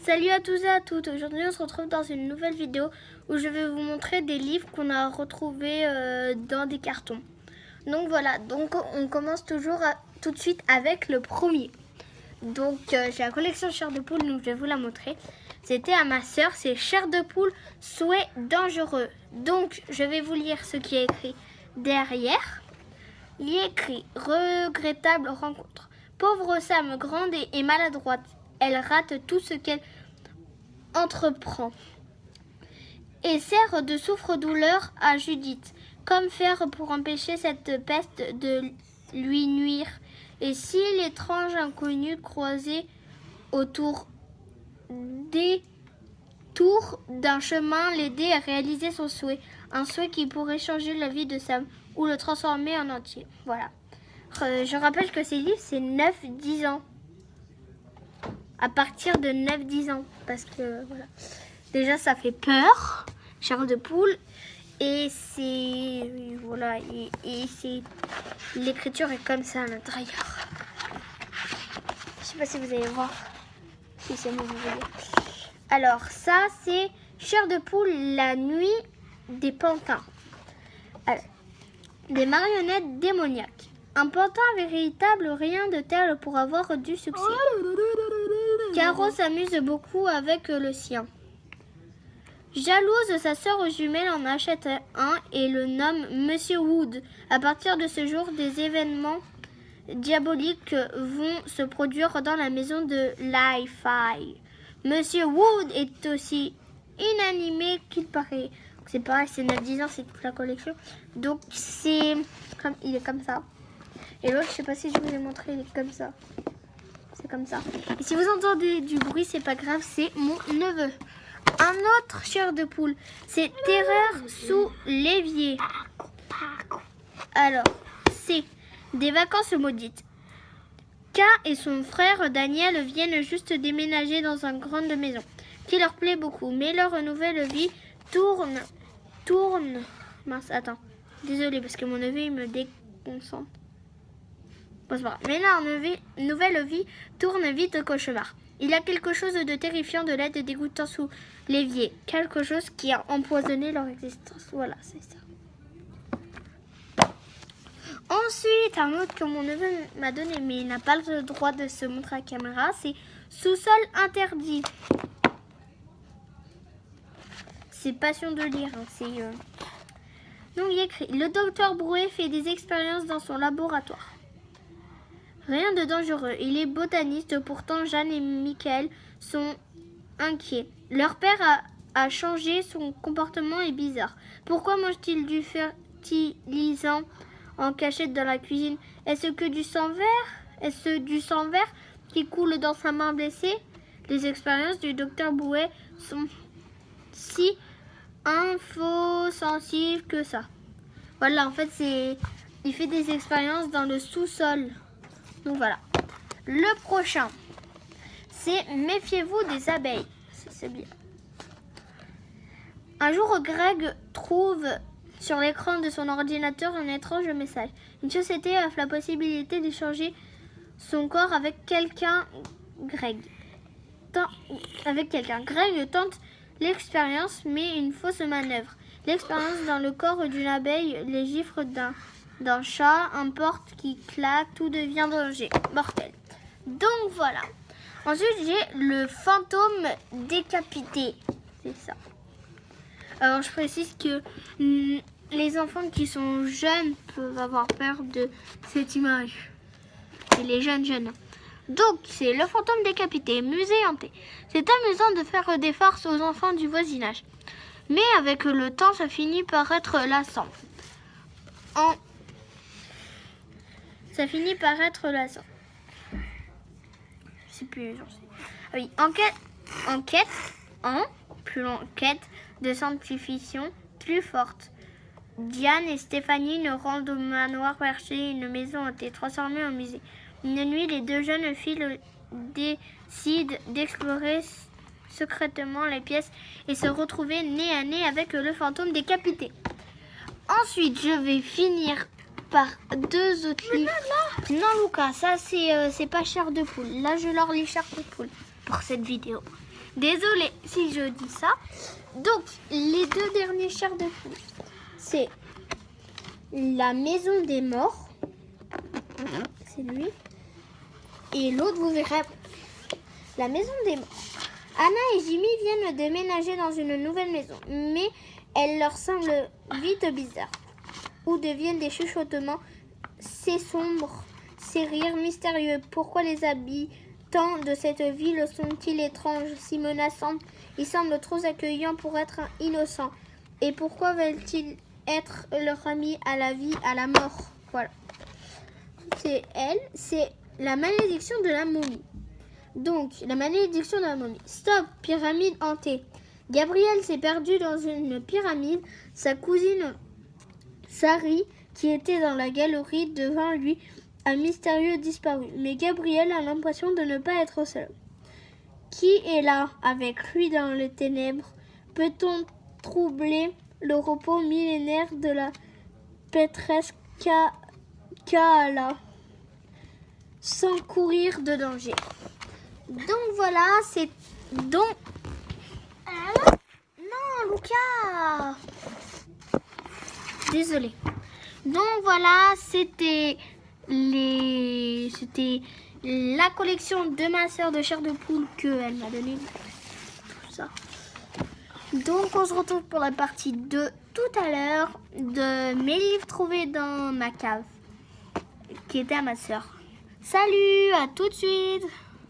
Salut à tous et à toutes, aujourd'hui on se retrouve dans une nouvelle vidéo où je vais vous montrer des livres qu'on a retrouvés dans des cartons. Donc voilà, donc on commence tout de suite avec le premier. Donc j'ai la collection Chair de poule, donc je vais vous la montrer. C'était à ma soeur, c'est Chair de poule, souhait dangereux. Donc je vais vous lire ce qui est écrit derrière. Il y est écrit « Regrettable rencontre. Pauvre Sam, grande et maladroite, elle rate tout ce qu'elle entreprend et sert de souffre-douleur à Judith. Comme faire pour empêcher cette peste de lui nuire? Et si l'étrange inconnu croisé autour d'un chemin l'aidait à réaliser son souhait, un souhait qui pourrait changer la vie de Sam ou le transformer en entier. Voilà. Je rappelle que ces livres, c'est 9-10 ans. À partir de 9-10 ans. Parce que, voilà. Déjà, ça fait peur. Chair de poule. Et c'est... Voilà. Et c'est... L'écriture est comme ça à l'intérieur. Je sais pas si vous allez voir. Si c'est bon, vous voyez. Alors, ça, c'est Chair de poule, la nuit des pantins. Alors, des marionnettes démoniaques. Un pantin véritable, rien de tel pour avoir du succès. Caro s'amuse beaucoup avec le sien. Jalouse, sa sœur jumelle en achète un et le nomme Monsieur Wood. À partir de ce jour, des événements diaboliques vont se produire dans la maison de Li-Fi. Monsieur Wood est aussi inanimé qu'il paraît. C'est pareil, c'est 9-10 ans, c'est toute la collection. Donc il est comme ça. Et l'autre, je sais pas si je vous ai montré, il est comme ça. C'est comme ça. Et si vous entendez du bruit, c'est pas grave, c'est mon neveu. Un autre chair de poule, c'est Terreur sous l'évier. Alors, c'est des vacances maudites. K et son frère Daniel viennent juste déménager dans une grande maison qui leur plaît beaucoup. Mais leur nouvelle vie tourne. Mince, attends. Désolée parce que mon neveu, il me déconcentre. Bon, c'est pas grave. Mais leur nouvelle vie tourne vite au cauchemar. Il y a quelque chose de terrifiant, de laid et dégoûtant sous l'évier. Quelque chose qui a empoisonné leur existence. Voilà, c'est ça. Ensuite, un autre que mon neveu m'a donné, mais il n'a pas le droit de se montrer à la caméra, c'est Sous-sol interdit. C'est passion de lire. Hein, Donc, il y a écrit « Le docteur Brouet fait des expériences dans son laboratoire. Rien de dangereux. Il est botaniste, pourtant Jeanne et Michael sont inquiets. Leur père a changé, son comportement est bizarre. Pourquoi mange-t-il du fertilisant en cachette dans la cuisine? Est-ce du sang vert qui coule dans sa main blessée? Les expériences du docteur Brouet sont si infosensibles que ça. Voilà, en fait, il fait des expériences dans le sous-sol. Donc voilà. Le prochain, c'est Méfiez-vous des abeilles. C'est bien. Un jour, Greg trouve sur l'écran de son ordinateur un étrange message. Une société offre la possibilité d'échanger son corps avec quelqu'un. Greg tente l'expérience, mais une fausse manœuvre. L'expérience dans le corps d'une abeille, les gifles d'un chat, un porte qui claque, tout devient danger mortel. Donc voilà. Ensuite, j'ai le fantôme décapité. C'est ça. Alors, je précise que les enfants qui sont jeunes peuvent avoir peur de cette image. C'est les jeunes. Donc, c'est le fantôme décapité, musée hanté. C'est amusant de faire des farces aux enfants du voisinage. Mais avec le temps, ça finit par être lassant. Je sais plus. Ah oui, enquête de science-fiction plus forte. Diane et Stéphanie ne rendent au manoir perché une maison hantée transformée en musée. Une nuit, les deux jeunes filles décident d'explorer secrètement les pièces et se retrouver nez à nez avec le fantôme décapité. Ensuite, je vais finir par deux autres livres. Non, Lucas, ça c'est pas chair de poule. Là, je leur lis chair de poule pour cette vidéo. Désolée si je dis ça. Donc, les deux derniers chairs de poule, c'est la maison des morts. C'est lui. Et l'autre, vous verrez, la maison des morts. Anna et Jimmy viennent de déménager dans une nouvelle maison, mais elle leur semble vite bizarre. Où deviennent des chuchotements, c'est sombre, c'est rires mystérieux. Pourquoi les habitants de cette ville sont-ils étranges, si menaçants? Ils semblent trop accueillants pour être innocents. Et pourquoi veulent-ils être leurs amis à la vie, à la mort? Voilà. C'est elle, c'est la malédiction de la momie. Donc, la malédiction de la momie. Stop, pyramide hantée. Gabriel s'est perdu dans une pyramide. Sa cousine Sari, qui était dans la galerie devant lui, a mystérieux disparu. Mais Gabriel a l'impression de ne pas être seul. Qui est là avec lui dans les ténèbres? Peut-on troubler le repos millénaire de la pétresse Kaala sans courir de danger? Donc voilà, c'est donc... Non, Lucas! Désolée. Donc voilà, c'était la collection de ma sœur de chair de poule qu'elle m'a donné. Tout ça. Donc on se retrouve pour la partie 2 tout à l'heure de mes livres trouvés dans ma cave qui était à ma sœur. Salut, à tout de suite!